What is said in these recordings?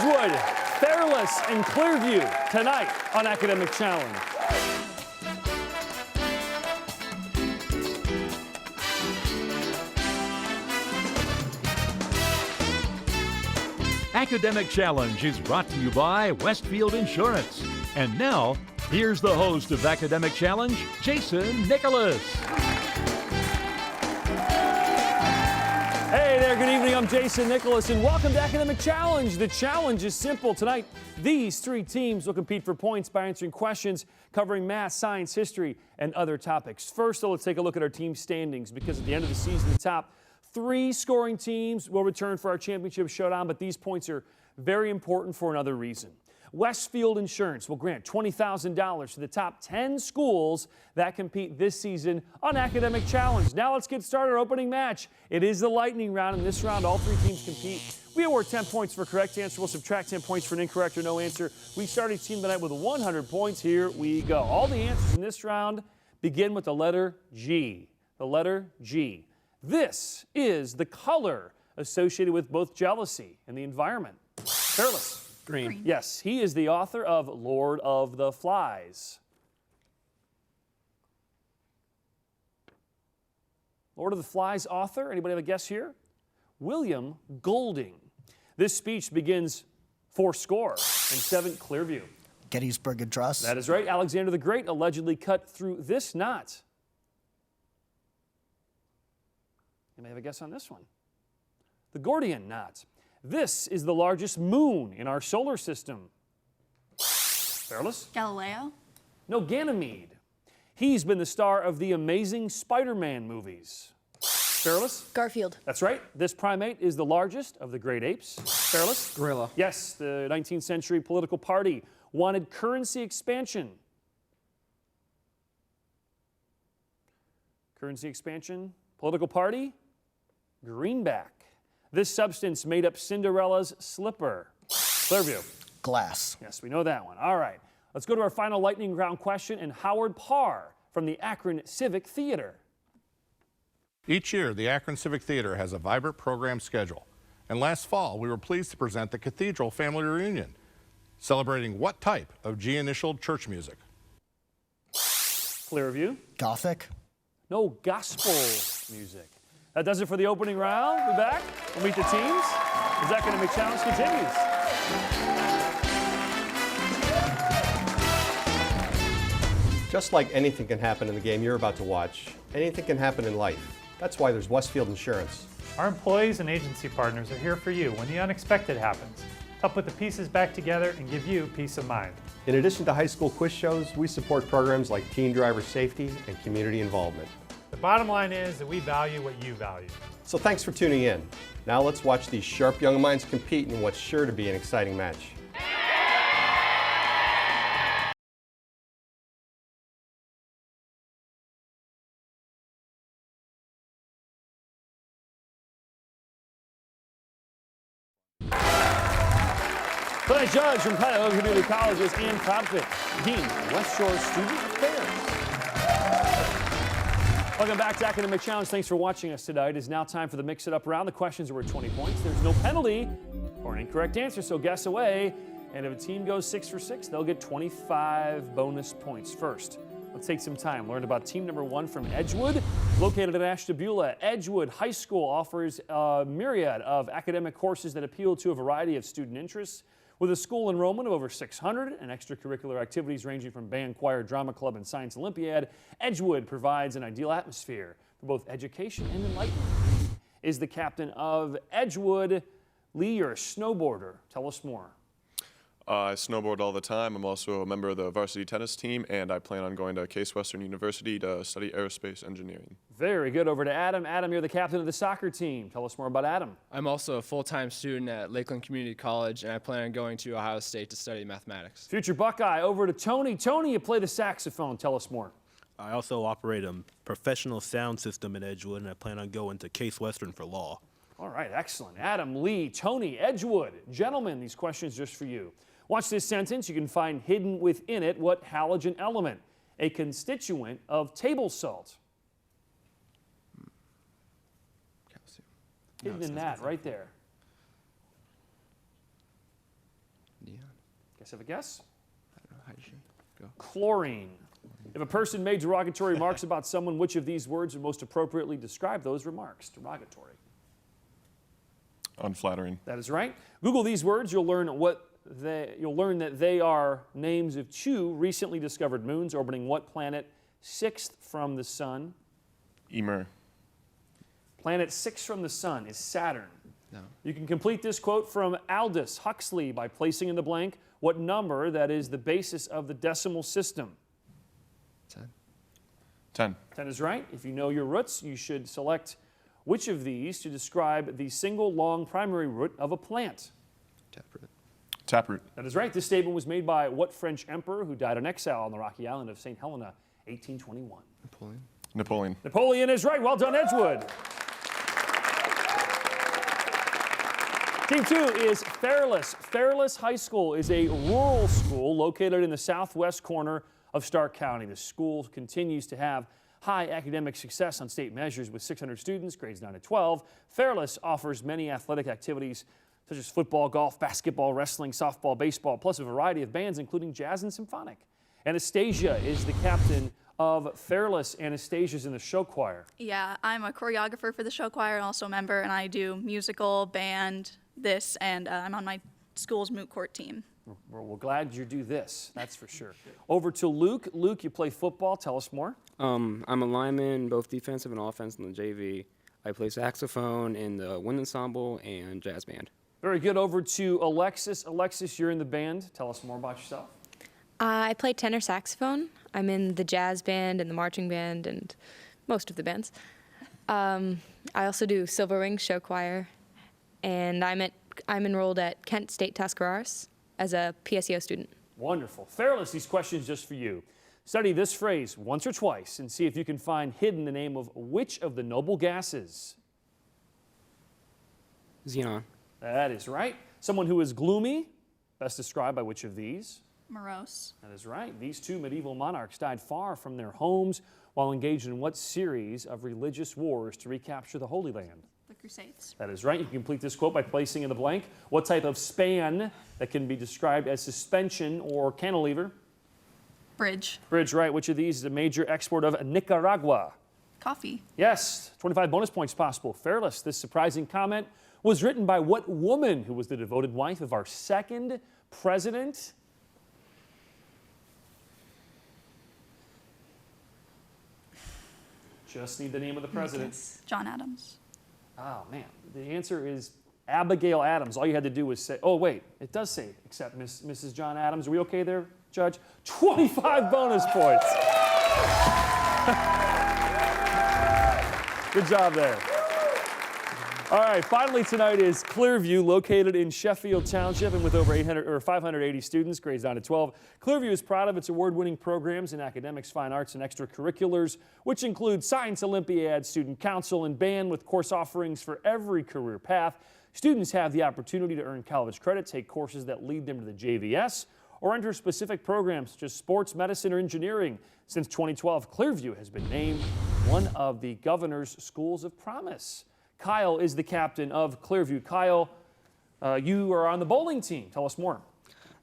Edgewood, Fairless, and Clearview tonight on Academic Challenge. Academic Challenge is brought to you by Westfield Insurance. And now, here's the host of Academic Challenge, Jason Nicholas. Hey there, good evening. I'm Jason Nicholas, and welcome to Academic Challenge. The challenge is simple. Tonight, these three teams will compete for points by answering questions covering math, science, history, and other topics. First, though, let's take a look at our team standings, because at the end of the season, the top three scoring teams will return for our championship showdown, but these points are very important for another reason. Westfield Insurance will grant $20,000 to the top 10 schools that compete this season on Academic Challenge. Now let's get started our opening match. It is the lightning round. In this round, all three teams compete. We award 10 points for a correct answer. We'll subtract 10 points for an incorrect or no answer. We start each team tonight with 100 points. Here we go. All the answers in this round begin with the letter G. The letter G. This is the color associated with both jealousy and the environment. Fairless. Green. Yes, he is the author of Lord of the Flies. Lord of the Flies author, anybody have a guess here? William Golding. This speech begins 4 and 7 Clearview. Gettysburg Address. That is right. Alexander the Great allegedly cut through this knot. You may have a guess on this one. The Gordian knot. This is the largest moon in our solar system. Fairless? Galileo? No, Ganymede. He's been the star of the Amazing Spider-Man movies. Fairless? Garfield. That's right. This primate is the largest of the great apes. Fairless? Gorilla. Yes, the 19th century political party wanted currency expansion. Currency expansion, political party, greenback. This substance made up Cinderella's slipper. Clearview. Glass. Yes, we know that one. All right, let's go to our final lightning round question, and Howard Parr from the Akron Civic Theater. Each year, the Akron Civic Theater has a vibrant program schedule. And last fall, we were pleased to present the Cathedral Family Reunion, celebrating what type of G-initialed church music? Clearview. Gothic. No, gospel music. That does it for the opening round. We'll be back. We'll meet the teams as Academic Challenge continues. Just like anything can happen in the game you're about to watch, anything can happen in life. That's why there's Westfield Insurance. Our employees and agency partners are here for you when the unexpected happens, to help put the pieces back together and give you peace of mind. In addition to high school quiz shows, we support programs like teen driver safety and community involvement. The bottom line is that we value what you value. So thanks for tuning in. Now let's watch these sharp young minds compete in what's sure to be an exciting match. Tonight's judge from Cuyahoga Community College is Ann Cropfit, Dean of West Shore Student Affairs. Welcome back to Academic Challenge. Thanks for watching us tonight. It is now time for the Mix It Up round. The questions are worth 20 points. There's no penalty for an incorrect answer, so guess away. And if a team goes 6 for 6, they'll get 25 bonus points. First, let's take some time. Learn about team number 1 from Edgewood. Located at Ashtabula, Edgewood High School offers a myriad of academic courses that appeal to a variety of student interests. With a school enrollment of over 600 and extracurricular activities ranging from band, choir, drama club, and science olympiad, Edgewood provides an ideal atmosphere for both education and enlightenment. Is the captain of Edgewood. Lee, you're a snowboarder. Tell us more. I snowboard all the time. I'm also a member of the varsity tennis team, and I plan on going to Case Western University to study aerospace engineering. Very good. Over to Adam. Adam, you're the captain of the soccer team. Tell us more about Adam. I'm also a full-time student at Lakeland Community College, and I plan on going to Ohio State to study mathematics. Future Buckeye. Over to Tony. Tony, you play the saxophone. Tell us more. I also operate a professional sound system in Edgewood, and I plan on going to Case Western for law. All right, excellent. Adam, Lee, Tony, Edgewood. Gentlemen, these questions just for you. Watch this sentence. You can find hidden within it what halogen element? A constituent of table salt. Calcium. Hidden in that right there. Guys have a guess? Hydrogen. Go. Chlorine. If a person made derogatory remarks about someone, which of these words would most appropriately describe those remarks? Derogatory. Unflattering. That is right. Google these words. You'll learn that they are names of two recently discovered moons orbiting what planet 6th from the sun? Emer. Planet 6 from the sun is Saturn. No. You can complete this quote from Aldous Huxley by placing in the blank what number that is the basis of the decimal system. 10. 10. 10 is right. If you know your roots, you should select which of these to describe the single long primary root of a plant. Taproot. Taproot. That is right. This statement was made by what French emperor who died in exile on the rocky island of St. Helena, 1821? Napoleon. Napoleon. Napoleon is right. Well done, Edgewood. Team 2 is Fairless. Fairless High School is a rural school located in the southwest corner of Stark County. The school continues to have high academic success on state measures with 600 students, grades 9 to 12. Fairless offers many athletic activities such as football, golf, basketball, wrestling, softball, baseball, plus a variety of bands including jazz and symphonic. Anastasia is the captain of Fairless. Anastasia's in the show choir. Yeah, I'm a choreographer for the show choir and also a member, and I do musical, band, and I'm on my school's moot court team. We're glad you do this, that's for sure. Over to Luke. Luke, you play football. Tell us more. I'm a lineman, both defensive and offensive in the JV. I play saxophone in the wind ensemble and jazz band. Very good. Over to Alexis. Alexis, you're in the band. Tell us more about yourself. I play tenor saxophone. I'm in the jazz band and the marching band and most of the bands. I also do Silver Wings show choir, and I'm enrolled at Kent State Tuscarawas as a PSEO student. Wonderful. Fairless, these questions just for you. Study this phrase once or twice and see if you can find hidden the name of which of the noble gases. Xenon. That is right. Someone who is gloomy, best described by which of these? Morose. That is right. These two medieval monarchs died far from their homes while engaged in what series of religious wars to recapture the Holy Land? The Crusades. That is right. You can complete this quote by placing in the blank what type of span that can be described as suspension or cantilever? Bridge. Bridge, right. Which of these is a major export of Nicaragua? Coffee. Yes. 25 bonus points possible. Fairless. This surprising comment was written by what woman who was the devoted wife of our second president? Just need the name of the president. Yes. John Adams. Oh, man. The answer is Abigail Adams. All you had to do was say, oh, wait, it does say, except Mrs. John Adams. Are we okay there, Judge? 25 bonus points. Good job there. All right, finally tonight is Clearview, located in Sheffield Township and with over 580 students, grades 9 to 12. Clearview is proud of its award-winning programs in academics, fine arts, and extracurriculars, which include Science Olympiad, Student Council, and band with course offerings for every career path. Students have the opportunity to earn college credit, take courses that lead them to the JVS, or enter specific programs such as sports, medicine, or engineering. Since 2012, Clearview has been named one of the governor's schools of promise. Kyle is the captain of Clearview. Kyle, you are on the bowling team. Tell us more.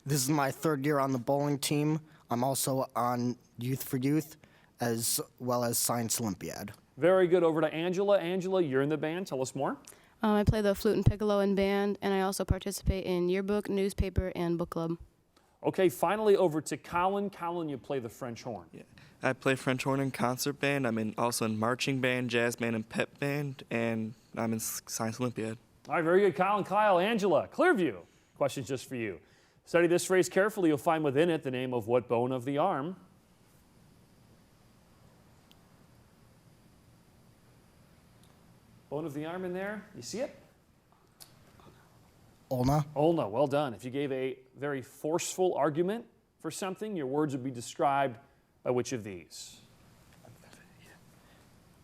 This is my third year on the bowling team. I'm also on Youth for Youth as well as Science Olympiad. Very good. Over to Angela. Angela, you're in the band. Tell us more. I play the flute and piccolo in band, and I also participate in yearbook, newspaper, and book club. Okay, finally over to Colin. Colin, you play the French horn. Yeah. I play French horn in concert band. I'm also in marching band, jazz band, and pep band, and I'm in Science Olympiad. All right, very good. Colin, Kyle, Angela, Clearview. Questions just for you. Study this phrase carefully. You'll find within it the name of what bone of the arm? Bone of the arm in there. You see it? Ulna. Ulna, well done. If you gave a very forceful argument for something, your words would be described by which of these?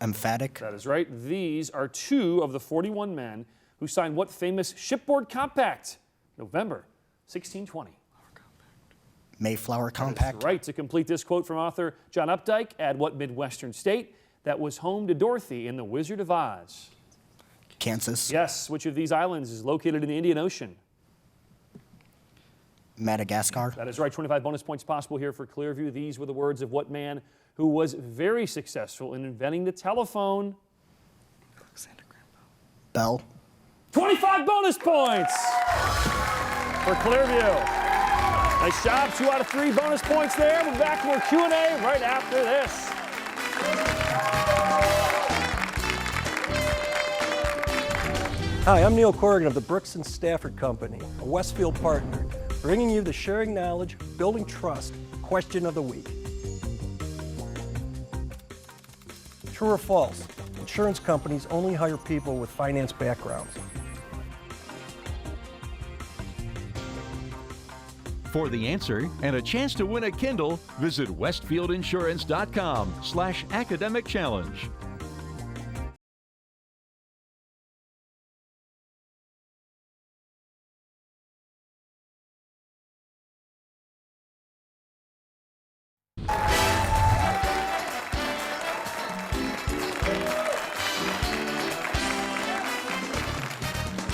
Emphatic. That is right. These are two of the 41 men who signed what famous shipboard compact? November 1620. Mayflower Compact. That's right. To complete this quote from author John Updike, add what Midwestern state that was home to Dorothy in The Wizard of Oz? Kansas. Yes. Which of these islands is located in the Indian Ocean? Madagascar. That is right. 25 bonus points possible here for Clearview. These were the words of what man who was very successful in inventing the telephone? Bell. 25 bonus points for Clearview. Nice job. 2 out of 3 bonus points there. We're back to more Q&A right after this. Hi, I'm Neil Corrigan of the Brooks & Stafford Company, a Westfield partner, bringing you the Sharing Knowledge, Building Trust question of the week. True or false? Insurance companies only hire people with finance backgrounds. For the answer and a chance to win a Kindle, visit westfieldinsurance.com/academic challenge.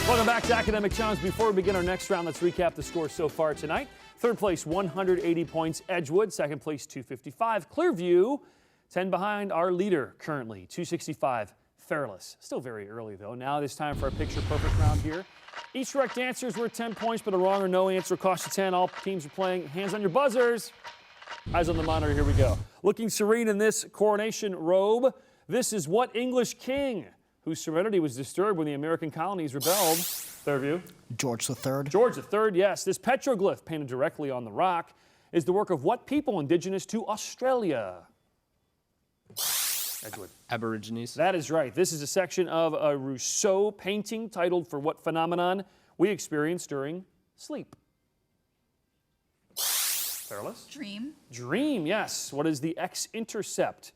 Welcome back to Academic Challenge. Before we begin our next round, let's recap the scores so far tonight. Third place, 180 points, Edgewood. Second place, 255, Clearview. 10 behind our leader currently, 265, Fairless. Still very early, though. Now it is time for our picture-perfect round here. Each correct answer is worth 10 points, but a wrong or no answer costs you 10. All teams are playing. Hands on your buzzers. Eyes on the monitor. Here we go. Looking serene in this coronation robe, this is what English king whose serenity was disturbed when the American colonies rebelled? Clearview. George III. George III, yes. This petroglyph painted directly on the rock is the work of what people indigenous to Australia? Edgewood. Aborigines. That is right. This is a section of a Rousseau painting titled For What Phenomenon We Experience During Sleep? Fairless. Dream. Dream, yes. What is the x-intercept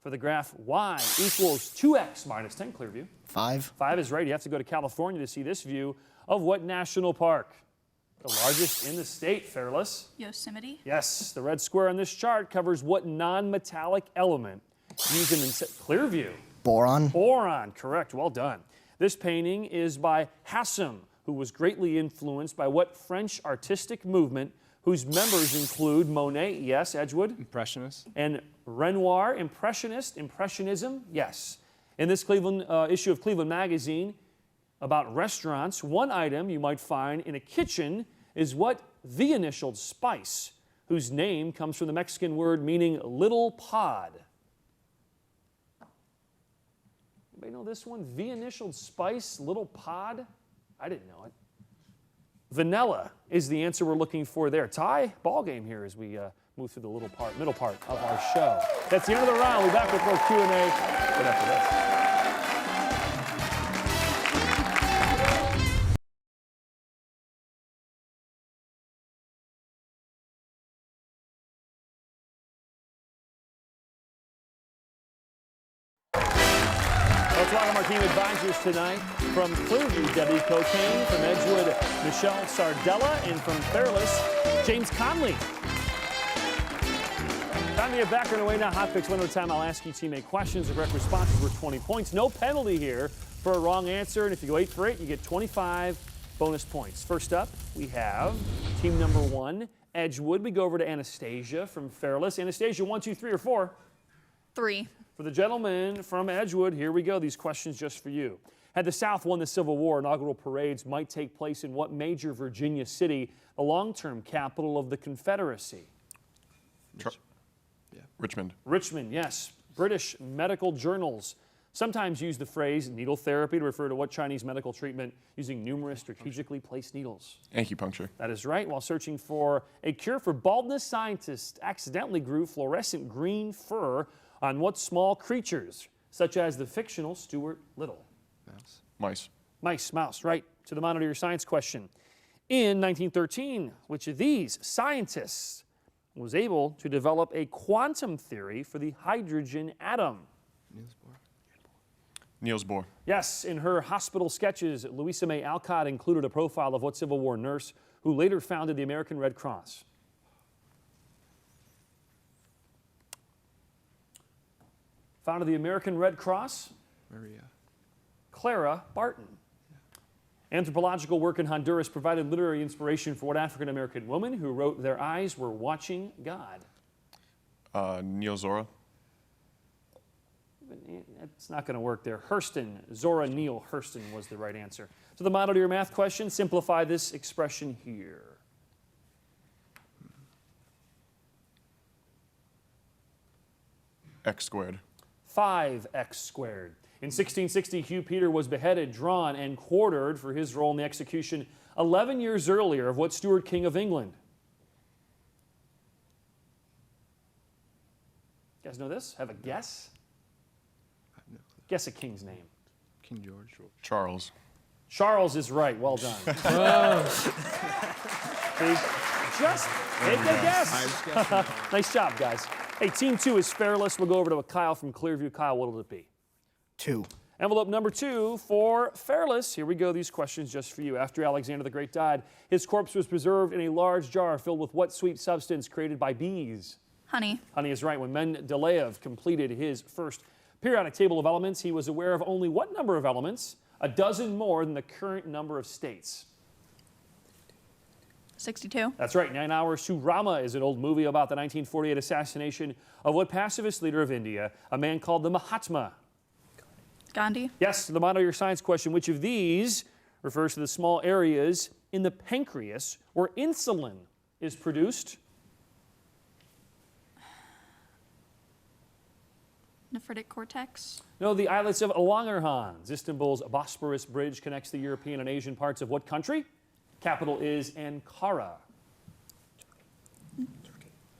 for the graph y equals 2x minus 10, Clearview? 5. 5 is right. You have to go to California to see this view of what national park? The largest in the state, Fairless. Yosemite. Yes. The red square on this chart covers what non-metallic element used in Clearview? Boron. Boron, correct. Well done. This painting is by Hassam, who was greatly influenced by what French artistic movement whose members include Monet, yes, Edgewood. Impressionist. And Renoir, Impressionist, Impressionism, yes. In this Cleveland issue of Cleveland Magazine about restaurants, one item you might find in a kitchen is what the initialed spice, whose name comes from the Mexican word meaning little pod. Anybody know this one? The initialed spice, little pod? I didn't know it. Vanilla is the answer we're looking for there. Tie ball game here as we move through the middle part of our show. That's the end of the round. We'll be back with more Q&A right after this. Let's welcome our team advisors tonight. From Clearview, Debbie Cocaine. From Edgewood, Michelle Sardella. And from Fairless, James Conley. Time to get back on our way now. Hot picks one at a time. I'll ask you teammate questions. The correct responses were 20 points. No penalty here for a wrong answer. And if you go 8 for 8, you get 25 bonus points. First up, we have team number 1, Edgewood. We go over to Anastasia from Fairless. Anastasia, 1, 2, 3, or 4? 3. For the gentleman from Edgewood, here we go. These questions just for you. Had the South won the Civil War, inaugural parades might take place in what major Virginia city, the long-term capital of the Confederacy? Richmond. Richmond, yes. British medical journals sometimes use the phrase needle therapy to refer to what Chinese medical treatment using numerous strategically placed needles? Acupuncture. That is right. While searching for a cure for baldness, scientists accidentally grew fluorescent green fur on what small creatures, such as the fictional Stuart Little? Mice. Mouse, right. To the monitor your science question. In 1913, which of these scientists was able to develop a quantum theory for the hydrogen atom? Niels Bohr. Yes, in her hospital sketches, Louisa May Alcott included a profile of what Civil War nurse who later founded the American Red Cross? Founded the American Red Cross? Maria. Clara Barton. Anthropological work in Honduras provided literary inspiration for what African-American woman who wrote Their Eyes Were Watching God? Neil Zora. It's not going to work there. Hurston, Zora Neale Hurston was the right answer. So the model to your math question, simplify this expression here. X squared. 5x squared. In 1660, Hugh Peter was beheaded, drawn, and quartered for his role in the execution 11 years earlier of what Stuart, King of England? You guys know this? Have a guess? Guess a king's name. King George. Charles. Charles is right. Well done. Just take a guess. Nice job, guys. Hey, team 2 is Fairless. We'll go over to Kyle from Clearview. Kyle, what will it be? 2. Envelope number 2 for Fairless. Here we go. These questions just for you. After Alexander the Great died, his corpse was preserved in a large jar filled with what sweet substance created by bees? Honey. Honey is right. When Mendeleev completed his first periodic table of elements, he was aware of only what number of elements? A dozen more than the current number of states. 62. That's right. 9 Hours to Rama is an old movie about the 1948 assassination of what pacifist leader of India, a man called the Mahatma? Gandhi. Yes, to the model of your science question, which of these refers to the small areas in the pancreas where insulin is produced? Nephritic cortex. No, the islets of Langerhans. Istanbul's Bosporus Bridge connects the European and Asian parts of what country? Capital is Ankara.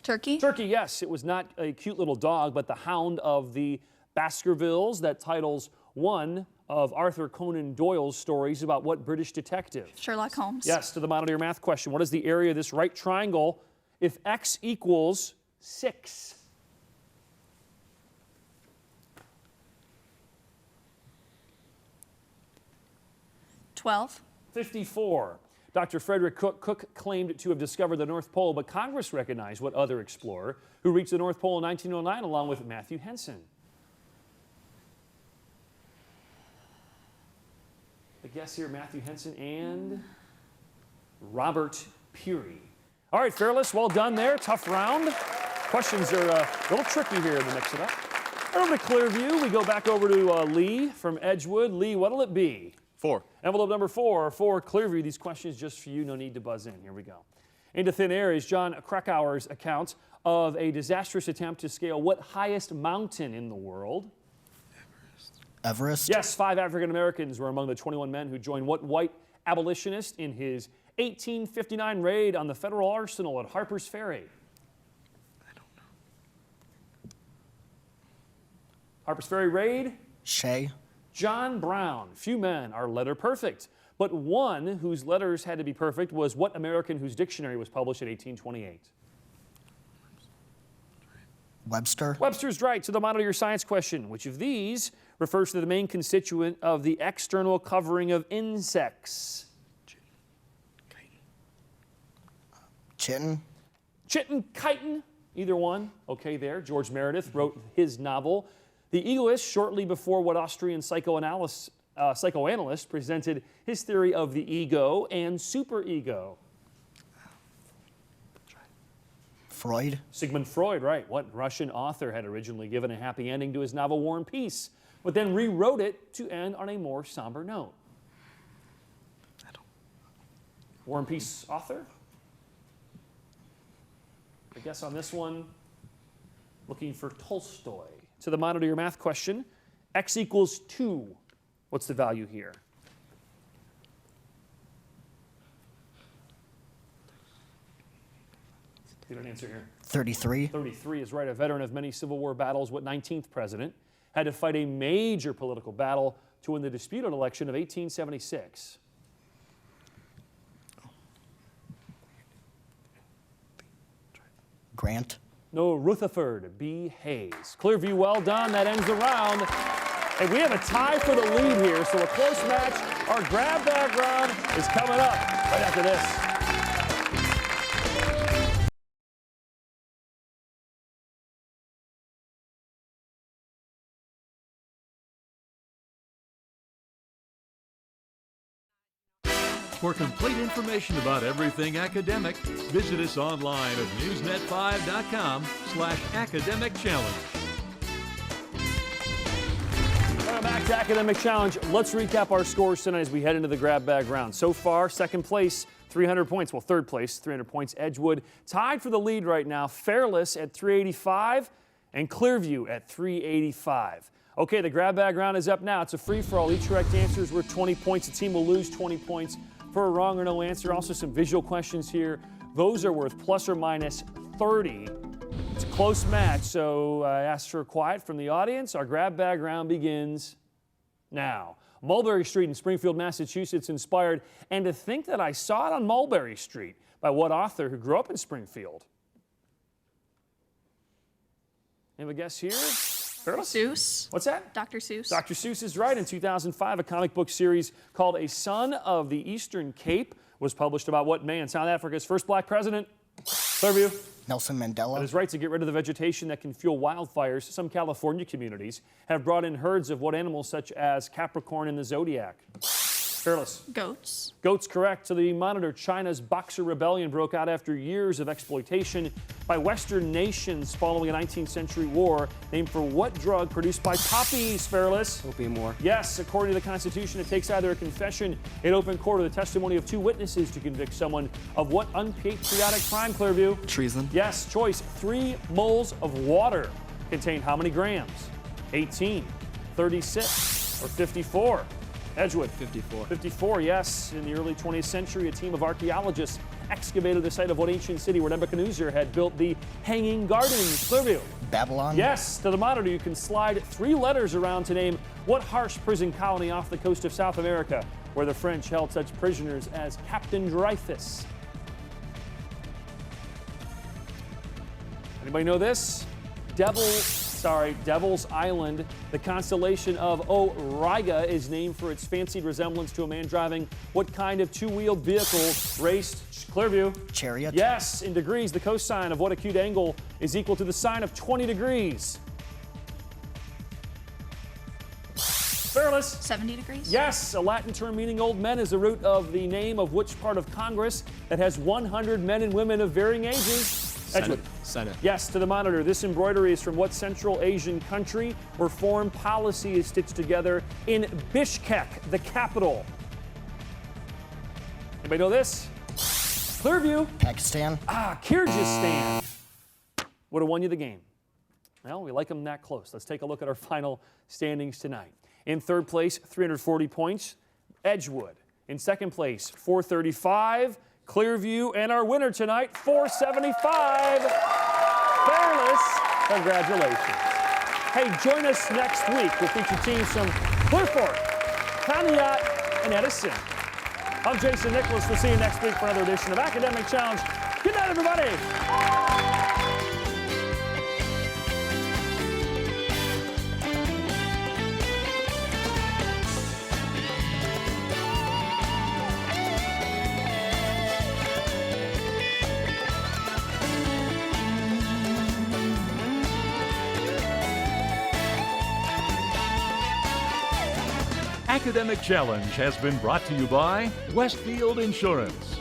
Turkey. Turkey, yes. It was not a cute little dog, but the hound of the Baskervilles that titles one of Arthur Conan Doyle's stories about what British detective? Sherlock Holmes. Yes, to the model of your math question. What is the area of this right triangle if x equals 6? $12. 54. Dr. Frederick Cook claimed to have discovered the North Pole, but Congress recognized what other explorer who reached the North Pole in 1909 along with Matthew Henson? The guess here, Matthew Henson and Robert Peary. All right, Fairless, well done there. Tough round. Questions are a little tricky here to mix it up. Over to Clearview, we go back over to Lee from Edgewood. Lee, what'll it be? 4. Envelope number 4 for Clearview. These questions just for you. No need to buzz in. Here we go. Into thin air is John Krakauer's account of a disastrous attempt to scale what highest mountain in the world? Everest? Yes, 5 African Americans were among the 21 men who joined what white abolitionist in his 1859 raid on the federal arsenal at Harper's Ferry? I don't know. Harper's Ferry raid? Shea? John Brown. Few men are letter perfect, but one whose letters had to be perfect was what American whose dictionary was published in 1828? Webster? Webster's right. So the model of your science question, which of these refers to the main constituent of the external covering of insects? Chitin? Chitin, chitin, either one. Okay there. George Meredith wrote his novel. The Egoist, shortly before what Austrian psychoanalyst presented his theory of the ego and superego? Freud? Sigmund Freud, right. What Russian author had originally given a happy ending to his novel War and Peace, but then rewrote it to end on a more somber note? War and Peace author? I guess on this one, looking for Tolstoy. To the model to your math question, x equals 2. What's the value here? Get an answer here. 33. 33 is right. A veteran of many Civil War battles, what 19th president had to fight a major political battle to win the disputed election of 1876? Grant? No, Rutherford B. Hayes. Clearview, well done. That ends the round. And we have a tie for the lead here, so a close match. Our grab bag round is coming up right after this. For complete information about everything academic, visit us online at newsnet5.com/academic challenge. Welcome back to Academic Challenge. Let's recap our scores tonight as we head into the grab bag round. So far, second place, 300 points. Well, third place, 300 points. Edgewood tied for the lead right now. Fairless at 385 and Clearview at 385. Okay, the grab bag round is up now. It's a free-for-all. Each correct answer is worth 20 points. The team will lose 20 points for a wrong or no answer. Also some visual questions here. Those are worth plus or minus 30. It's a close match, so I asked for quiet from the audience. Our grab bag round begins now. Mulberry Street in Springfield, Massachusetts inspired, and to think that I saw it on Mulberry Street. By what author who grew up in Springfield? Have a guess here? Fairless? Seuss. What's that? Dr. Seuss. Dr. Seuss is right. In 2005, a comic book series called A Son of the Eastern Cape was published about what man? South Africa's first black president? Clearview. Nelson Mandela. It is right to get rid of the vegetation that can fuel wildfires. Some California communities have brought in herds of what animals such as Capricorn and the Zodiac? Fairless. Goats. Goats, correct. To the Monitor, China's Boxer Rebellion broke out after years of exploitation by Western nations following a 19th century war named for what drug produced by poppies? Fairless. Opium war. Yes, according to the Constitution, it takes either a confession in open court or the testimony of two witnesses to convict someone of what unpatriotic crime, Clearview? Treason. Yes, choice. 3 moles of water contain how many grams? 18, 36, or 54? Edgewood. 54. 54, yes. In the early 20th century, a team of archaeologists excavated the site of what ancient city where Nebuchadnezzar had built the Hanging Gardens? Clearview. Babylon. Yes. To the Monitor, you can slide 3 letters around to name what harsh prison colony off the coast of South America where the French held such prisoners as Captain Dreyfus. Anybody know this? Devil's Island. The constellation of Auriga is named for its fancied resemblance to a man driving what kind of 2-wheeled vehicle raced? Clearview. Chariot. Yes, in degrees, the cosine of what acute angle is equal to the sine of 20 degrees? Fairless. 70 degrees. Yes, a Latin term meaning old men is the root of the name of which part of Congress that has 100 men and women of varying ages? Edgewood. Senate. Yes, to the Monitor. This embroidery is from what Central Asian country where foreign policy is stitched together in Bishkek, the capital? Anybody know this? Clearview. Pakistan. Kyrgyzstan. Would have won you the game. Well, we like them that close. Let's take a look at our final standings tonight. In third place, 340 points, Edgewood. In second place, 435. Clearview, and our winner tonight, 475. Fairless, congratulations. Hey, join us next week. We'll feature teams from Clear Fork, Conneaut, and Edison. I'm Jason Nicholas. We'll see you next week for another edition of Academic Challenge. Good night, everybody. Academic Challenge has been brought to you by Westfield Insurance.